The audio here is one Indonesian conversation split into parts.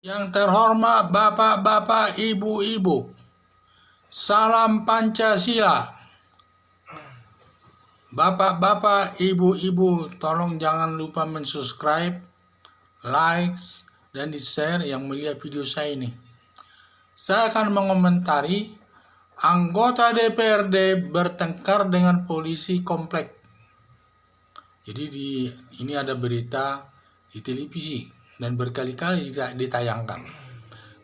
Yang terhormat Bapak-bapak, Ibu-ibu, salam Pancasila. Bapak-bapak, Ibu-ibu, tolong jangan lupa mensubscribe, likes, dan di-share yang melihat video saya ini. Saya akan mengomentari anggota DPRD bertengkar dengan polisi komplek. Jadi ini ada berita di televisi dan berkali-kali ditayangkan.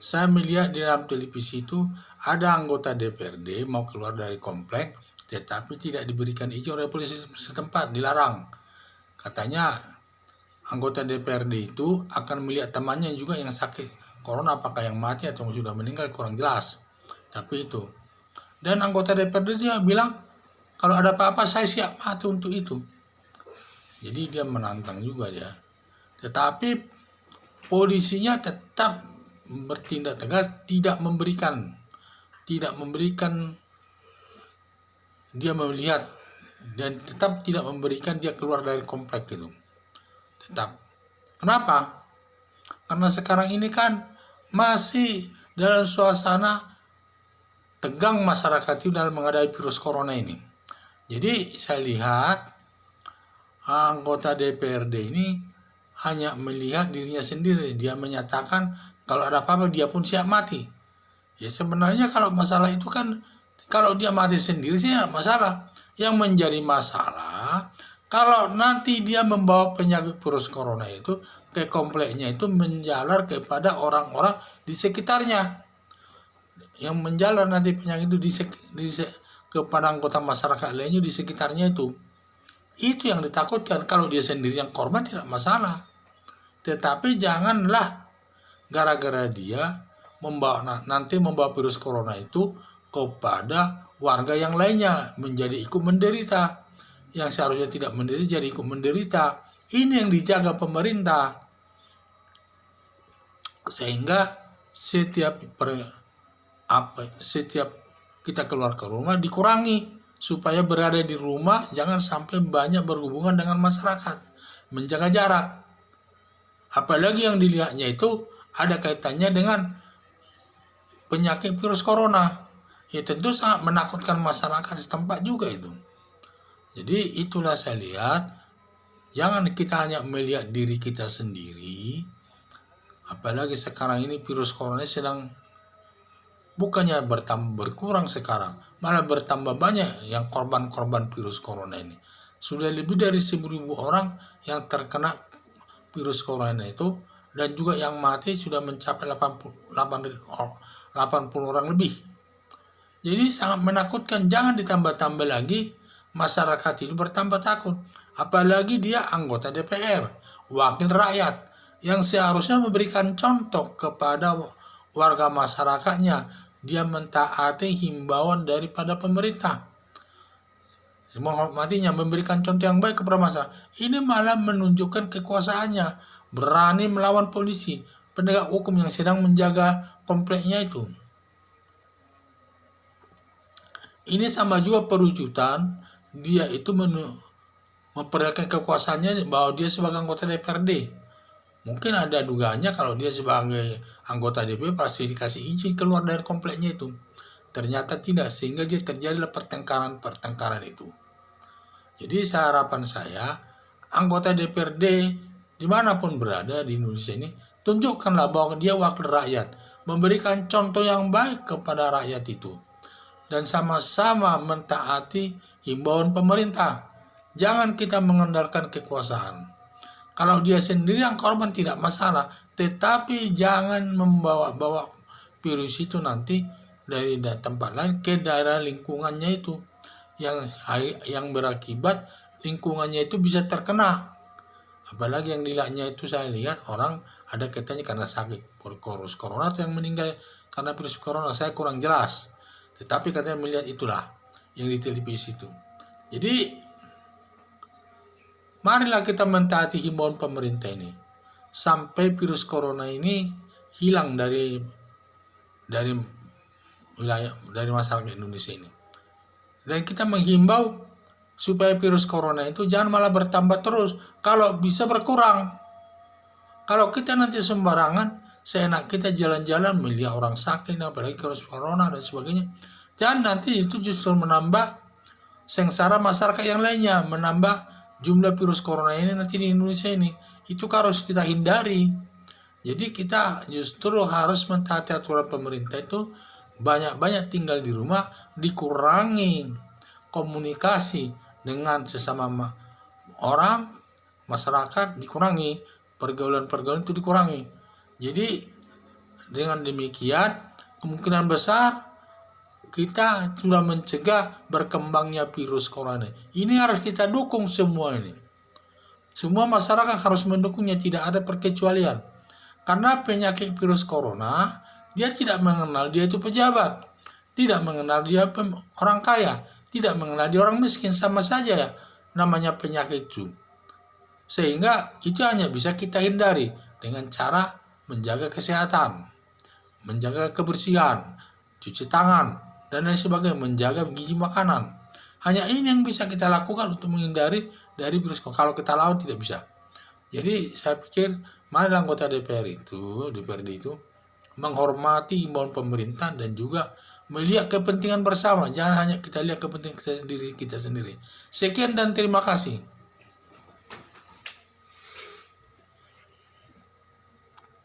Saya melihat di dalam televisi itu ada anggota DPRD mau keluar dari komplek, tetapi tidak diberikan izin oleh polisi setempat, dilarang. Katanya anggota DPRD itu akan melihat temannya juga yang sakit corona, apakah yang mati atau sudah meninggal kurang jelas. Tapi itu. Dan anggota DPRD dia bilang, kalau ada apa-apa saya siap mati untuk itu. Jadi dia menantang juga dia. Tetapi polisinya tetap bertindak tegas, tidak memberikan dia melihat, dan tetap tidak memberikan dia keluar dari komplek itu. Tetap. Kenapa? Karena sekarang ini kan masih dalam suasana tegang masyarakat itu dalam menghadapi virus corona ini. Jadi saya lihat anggota DPRD ini hanya melihat dirinya sendiri. Dia menyatakan kalau ada apa-apa dia pun siap mati. Ya sebenarnya kalau masalah itu kan, kalau dia mati sendiri sih tidak masalah. Yang menjadi masalah kalau nanti dia membawa penyakit virus corona itu ke kompleknya, itu menjalar kepada orang-orang di sekitarnya. Yang menjalar nanti penyakit itu kepada anggota masyarakat lainnya di sekitarnya itu. Itu yang ditakutkan. Kalau dia sendiri yang korban tidak masalah. Tetapi janganlah gara-gara dia nanti membawa virus corona itu kepada warga yang lainnya, menjadi ikut menderita. Yang seharusnya tidak menderita jadi ikut menderita. Ini yang dijaga pemerintah. Sehingga setiap kita keluar ke rumah dikurangi, supaya berada di rumah jangan sampai banyak berhubungan dengan masyarakat, menjaga jarak. Apalagi yang dilihatnya itu ada kaitannya dengan penyakit virus corona. Ya tentu sangat menakutkan masyarakat setempat juga itu. Jadi itulah saya lihat, jangan kita hanya melihat diri kita sendiri. Apalagi sekarang ini virus corona sedang bukannya berkurang sekarang, malah bertambah banyak yang korban-korban virus corona ini. Sudah lebih dari 1.000 orang yang terkena virus corona itu, dan juga yang mati sudah mencapai 80 orang lebih. Jadi sangat menakutkan, jangan ditambah-tambah lagi, masyarakat itu bertambah takut. Apalagi dia anggota DPR, wakil rakyat, yang seharusnya memberikan contoh kepada warga masyarakatnya. Dia mentaati himbauan daripada pemerintah, menghormatinya, memberikan contoh yang baik kepada masyarakat. Ini malah menunjukkan kekuasaannya, berani melawan polisi, penegak hukum yang sedang menjaga kompleknya itu. Ini sama juga perwujudan dia itu memperlihatkan kekuasaannya bahwa dia sebagai anggota DPRD. Mungkin ada dugaannya kalau dia sebagai anggota DPRD pasti dikasih izin keluar dari kompleknya itu. Ternyata tidak, sehingga dia terjadilah pertengkaran itu. Jadi harapan saya, anggota DPRD dimanapun berada di Indonesia ini, tunjukkanlah bahwa dia wakil rakyat, memberikan contoh yang baik kepada rakyat itu, dan sama-sama mentaati himbauan pemerintah. Jangan kita mengandalkan kekuasaan. Kalau dia sendiri yang korban tidak masalah, tetapi jangan membawa-bawa virus itu nanti dari tempat lain ke daerah lingkungannya itu, yang berakibat lingkungannya itu bisa terkena. Apalagi yang dilihatnya itu, saya lihat orang ada kaitannya karena sakit virus corona atau yang meninggal karena virus corona, saya kurang jelas. Tetapi katanya melihat itulah yang di televisi itu. Jadi marilah kita mentaati himbauan pemerintah ini sampai virus corona ini hilang dari wilayah, dari masyarakat Indonesia ini. Dan kita menghimbau supaya virus corona itu jangan malah bertambah terus, kalau bisa berkurang. Kalau kita nanti sembarangan, seenak kita jalan-jalan melihat orang sakit, apalagi virus corona dan sebagainya. Dan nanti itu justru menambah sengsara masyarakat yang lainnya, menambah jumlah virus corona ini nanti di Indonesia ini. Itu harus kita hindari. Jadi kita justru harus mentaati aturan pemerintah itu, banyak-banyak tinggal di rumah, dikurangi komunikasi dengan sesama orang, masyarakat dikurangi, pergaulan-pergaulan itu dikurangi. Jadi dengan demikian kemungkinan besar kita sudah mencegah berkembangnya virus corona. Ini harus kita dukung semua ini. Semua masyarakat harus mendukungnya, tidak ada perkecualian. Karena penyakit virus corona, dia tidak mengenal dia itu pejabat, tidak mengenal dia orang kaya, tidak mengenal dia orang miskin, sama saja ya namanya penyakit itu. Sehingga itu hanya bisa kita hindari dengan cara menjaga kesehatan, menjaga kebersihan, cuci tangan, dan lain sebagainya, menjaga gizi makanan. Hanya ini yang bisa kita lakukan untuk menghindari dari virus corona. Kalau kita lawan tidak bisa. Jadi saya pikir mari anggota DPRD itu menghormati imbauan pemerintah dan juga melihat kepentingan bersama. Jangan hanya kita lihat kepentingan kita sendiri. Sekian dan terima kasih.